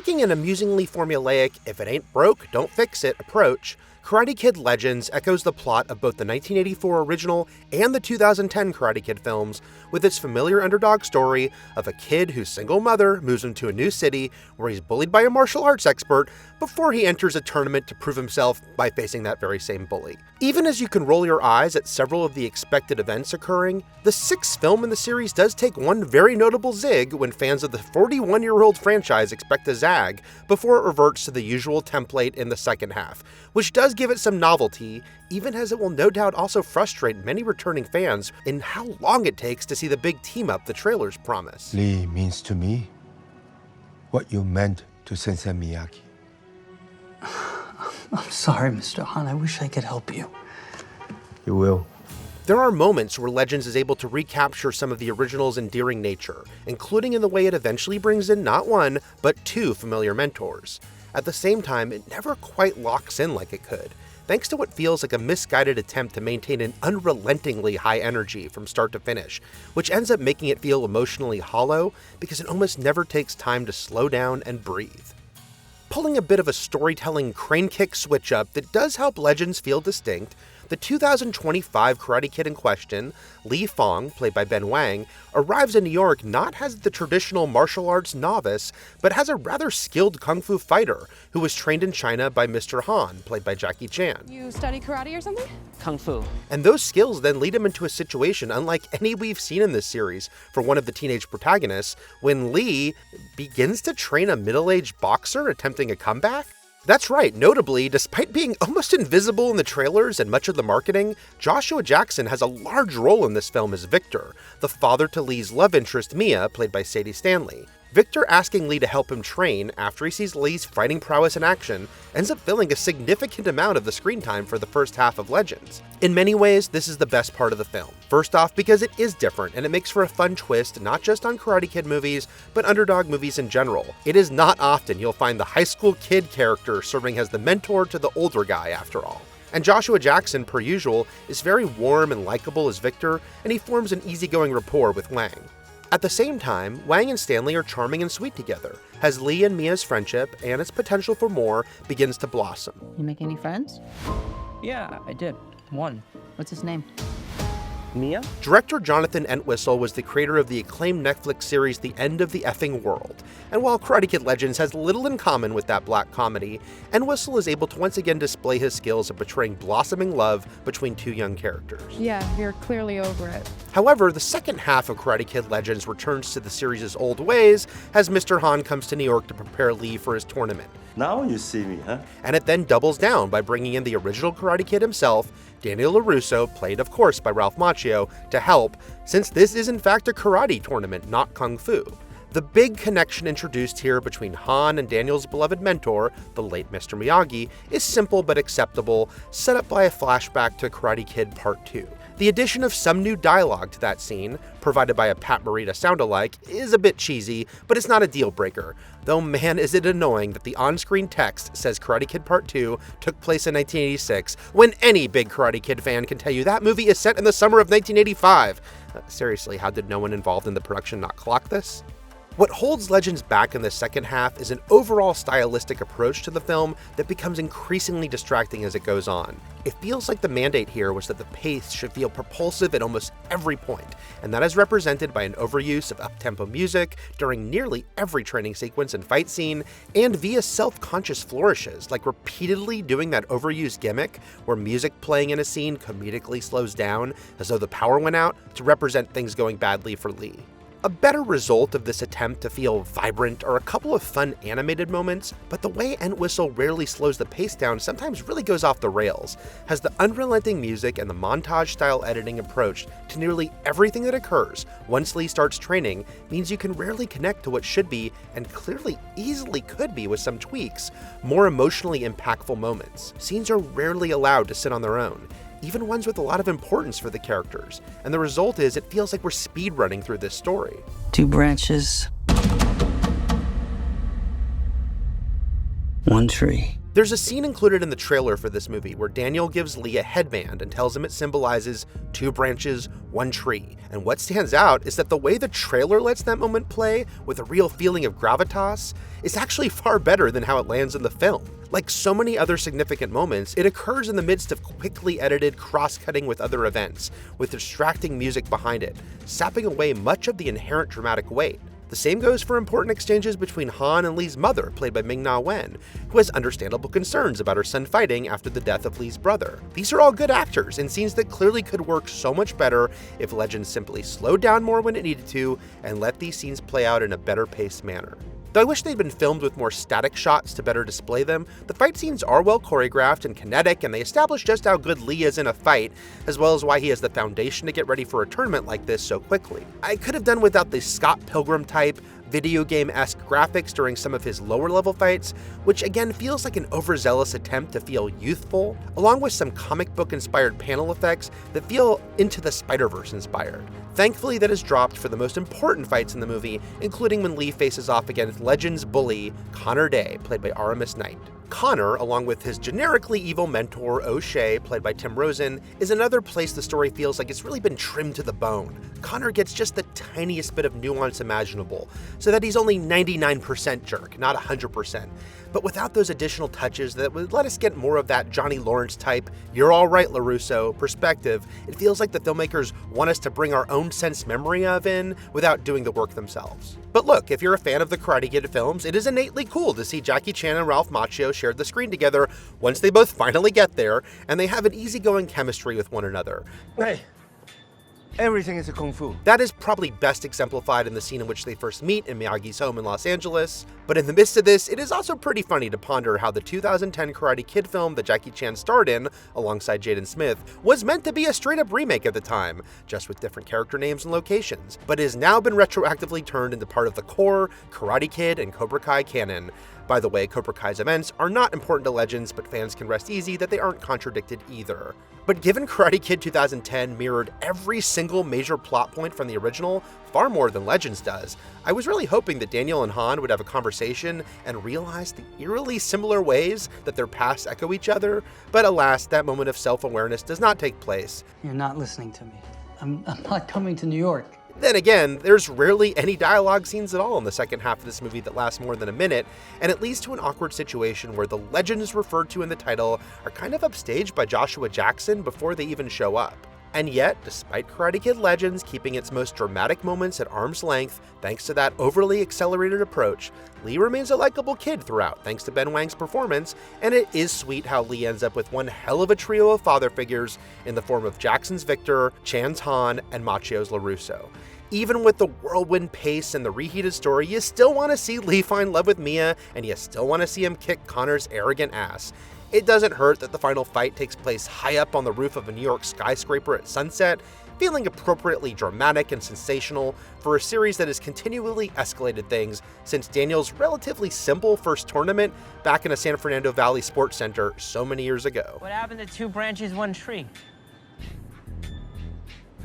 Taking an amusingly formulaic, if it ain't broke, don't fix it approach, Karate Kid Legends echoes the plot of both the 1984 original and the 2010 Karate Kid films, with its familiar underdog story of a kid whose single mother moves him to a new city where he's bullied by a martial arts expert before he enters a tournament to prove himself by facing that very same bully. Even as you can roll your eyes at several of the expected events occurring, the sixth film in the series does take one very notable zig when fans of the 41-year-old franchise expect a zag before it reverts to the usual template in the second half, which does give it some novelty, even as it will no doubt also frustrate many returning fans in how long it takes to see the big team-up the trailers promise. Lee means to me what you meant to Sensei Miyagi. I'm sorry, Mr. Han. I wish I could help you. You will. There are moments where Legends is able to recapture some of the original's endearing nature, including in the way it eventually brings in not one, but two familiar mentors. At the same time, it never quite locks in like it could, thanks to what feels like a misguided attempt to maintain an unrelentingly high energy from start to finish, which ends up making it feel emotionally hollow because it almost never takes time to slow down and breathe. Pulling a bit of a storytelling crane kick switch up that does help Legends feel distinct, the 2025 Karate Kid in question, Li Fong, played by Ben Wang, arrives in New York not as the traditional martial arts novice, but as a rather skilled kung fu fighter who was trained in China by Mr. Han, played by Jackie Chan. You study karate or something? Kung fu. And those skills then lead him into a situation unlike any we've seen in this series for one of the teenage protagonists, when Li begins to train a middle-aged boxer attempting a comeback. That's right, notably, despite being almost invisible in the trailers and much of the marketing, Joshua Jackson has a large role in this film as Victor, the father to Lee's love interest Mia, played by Sadie Stanley. Victor asking Lee to help him train after he sees Lee's fighting prowess in action ends up filling a significant amount of the screen time for the first half of Legends. In many ways, this is the best part of the film. First off, because it is different and it makes for a fun twist not just on Karate Kid movies, but underdog movies in general. It is not often you'll find the high school kid character serving as the mentor to the older guy after all. And Joshua Jackson, per usual, is very warm and likable as Victor, and he forms an easygoing rapport with Wang. At the same time, Wang and Stanley are charming and sweet together, as Lee and Mia's friendship, and its potential for more, begins to blossom. You make any friends? Yeah, I did. One. What's his name? Mia? Director Jonathan Entwistle was the creator of the acclaimed Netflix series The End of the Effing World, and while Karate Kid Legends has little in common with that black comedy, Entwistle is able to once again display his skills of portraying blossoming love between two young characters. Yeah, you're clearly over it. However, the second half of Karate Kid Legends returns to the series' old ways as Mr. Han comes to New York to prepare Lee for his tournament. Now you see me, huh? And it then doubles down by bringing in the original Karate Kid himself, Daniel LaRusso, played of course by Ralph Macchio, to help, since this is in fact a karate tournament, not kung fu. The big connection introduced here between Han and Daniel's beloved mentor, the late Mr. Miyagi, is simple but acceptable, set up by a flashback to Karate Kid Part 2. The addition of some new dialogue to that scene, provided by a Pat Morita sound-alike, is a bit cheesy, but it's not a deal-breaker. Though man is it annoying that the on-screen text says Karate Kid Part 2 took place in 1986, when any big Karate Kid fan can tell you that movie is set in the summer of 1985. Seriously, how did no one involved in the production not clock this? What holds Legends back in the second half is an overall stylistic approach to the film that becomes increasingly distracting as it goes on. It feels like the mandate here was that the pace should feel propulsive at almost every point, and that is represented by an overuse of up-tempo music during nearly every training sequence and fight scene, and via self-conscious flourishes, like repeatedly doing that overused gimmick where music playing in a scene comedically slows down as though the power went out to represent things going badly for Lee. A better result of this attempt to feel vibrant are a couple of fun animated moments, but the way Entwistle rarely slows the pace down sometimes really goes off the rails, as the unrelenting music and the montage-style editing approach to nearly everything that occurs once Lee starts training means you can rarely connect to what should be, and clearly easily could be with some tweaks, more emotionally impactful moments. Scenes are rarely allowed to sit on their own, even ones with a lot of importance for the characters, and the result is it feels like we're speedrunning through this story. 2 branches. 1 tree. There's a scene included in the trailer for this movie where Daniel gives Lee a headband and tells him it symbolizes 2 branches, 1 tree. And what stands out is that the way the trailer lets that moment play with a real feeling of gravitas is actually far better than how it lands in the film. Like so many other significant moments, it occurs in the midst of quickly edited cross-cutting with other events, with distracting music behind it, sapping away much of the inherent dramatic weight. The same goes for important exchanges between Han and Lee's mother, played by Ming-Na Wen, who has understandable concerns about her son fighting after the death of Lee's brother. These are all good actors in scenes that clearly could work so much better if Legends simply slowed down more when it needed to and let these scenes play out in a better paced manner. Though I wish they'd been filmed with more static shots to better display them, the fight scenes are well choreographed and kinetic, and they establish just how good Lee is in a fight, as well as why he has the foundation to get ready for a tournament like this so quickly. I could have done without the Scott Pilgrim type, video game-esque graphics during some of his lower level fights, which again feels like an overzealous attempt to feel youthful, along with some comic book inspired panel effects that feel Into the Spider-Verse inspired. Thankfully, that is dropped for the most important fights in the movie, including when Lee faces off against Legends bully Connor Day, played by Aramis Knight. Connor, along with his generically evil mentor O'Shea, played by Tim Rosen, is another place the story feels like it's really been trimmed to the bone. Connor gets just the tiniest bit of nuance imaginable, so that he's only 99% jerk, not 100%. But without those additional touches that would let us get more of that Johnny Lawrence type, "you're all right, LaRusso" perspective, it feels like the filmmakers want us to bring our own sense memory of in without doing the work themselves. But look, if you're a fan of the Karate Kid films, it is innately cool to see Jackie Chan and Ralph Macchio share the screen together once they both finally get there, and they have an easygoing chemistry with one another. Hey, everything is a kung fu. That is probably best exemplified in the scene in which they first meet in Miyagi's home in Los Angeles, but in the midst of this, it is also pretty funny to ponder how the 2010 Karate Kid film that Jackie Chan starred in, alongside Jaden Smith, was meant to be a straight-up remake at the time, just with different character names and locations, but has now been retroactively turned into part of the core Karate Kid and Cobra Kai canon. By the way, Cobra Kai's events are not important to Legends, but fans can rest easy that they aren't contradicted either. But given Karate Kid 2010 mirrored every single major plot point from the original, far more than Legends does, I was really hoping that Daniel and Han would have a conversation and realize the eerily similar ways that their paths echo each other, but alas, that moment of self-awareness does not take place. You're not listening to me. I'm not coming to New York. Then again, there's rarely any dialogue scenes at all in the second half of this movie that last more than a minute, and it leads to an awkward situation where the legends referred to in the title are kind of upstaged by Joshua Jackson before they even show up. And yet, despite Karate Kid Legends keeping its most dramatic moments at arm's length thanks to that overly accelerated approach, Lee remains a likable kid throughout thanks to Ben Wang's performance, and it is sweet how Lee ends up with one hell of a trio of father figures in the form of Jackson's Victor, Chan's Han, and Macchio's LaRusso. Even with the whirlwind pace and the reheated story, you still want to see Lee find love with Mia, and you still want to see him kick Connor's arrogant ass. It doesn't hurt that the final fight takes place high up on the roof of a New York skyscraper at sunset, feeling appropriately dramatic and sensational for a series that has continually escalated things since Daniel's relatively simple first tournament back in a San Fernando Valley Sports Center so many years ago. What happened to 2 branches, 1 tree?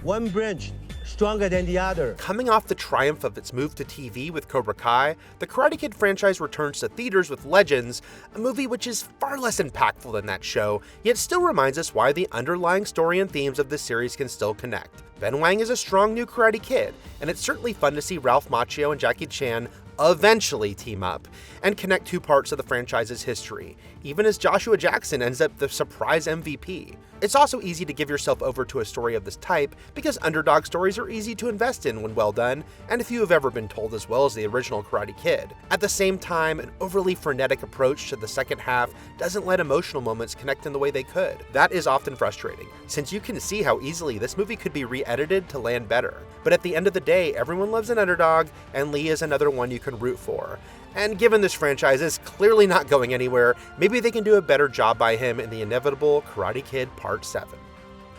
One branch stronger than the other. Coming off the triumph of its move to TV with Cobra Kai, the Karate Kid franchise returns to theaters with Legends, a movie which is far less impactful than that show, yet still reminds us why the underlying story and themes of this series can still connect. Ben Wang is a strong new Karate Kid, and it's certainly fun to see Ralph Macchio and Jackie Chan eventually team up and connect 2 parts of the franchise's history, even as Joshua Jackson ends up the surprise MVP. It's also easy to give yourself over to a story of this type because underdog stories are easy to invest in when well done, and if you have ever been told as well as the original Karate Kid. At the same time, an overly frenetic approach to the second half doesn't let emotional moments connect in the way they could. That is often frustrating, since you can see how easily this movie could be re-edited to land better. But at the end of the day, everyone loves an underdog, and Lee is another one you can root for. And given this franchise is clearly not going anywhere, maybe they can do a better job by him in the inevitable Karate Kid Part 7.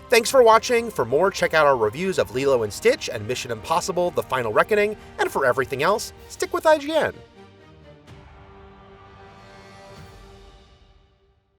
Thanks for watching. For more, check out our reviews of Lilo and Stitch and Mission Impossible: The Final Reckoning, and for everything else, stick with IGN.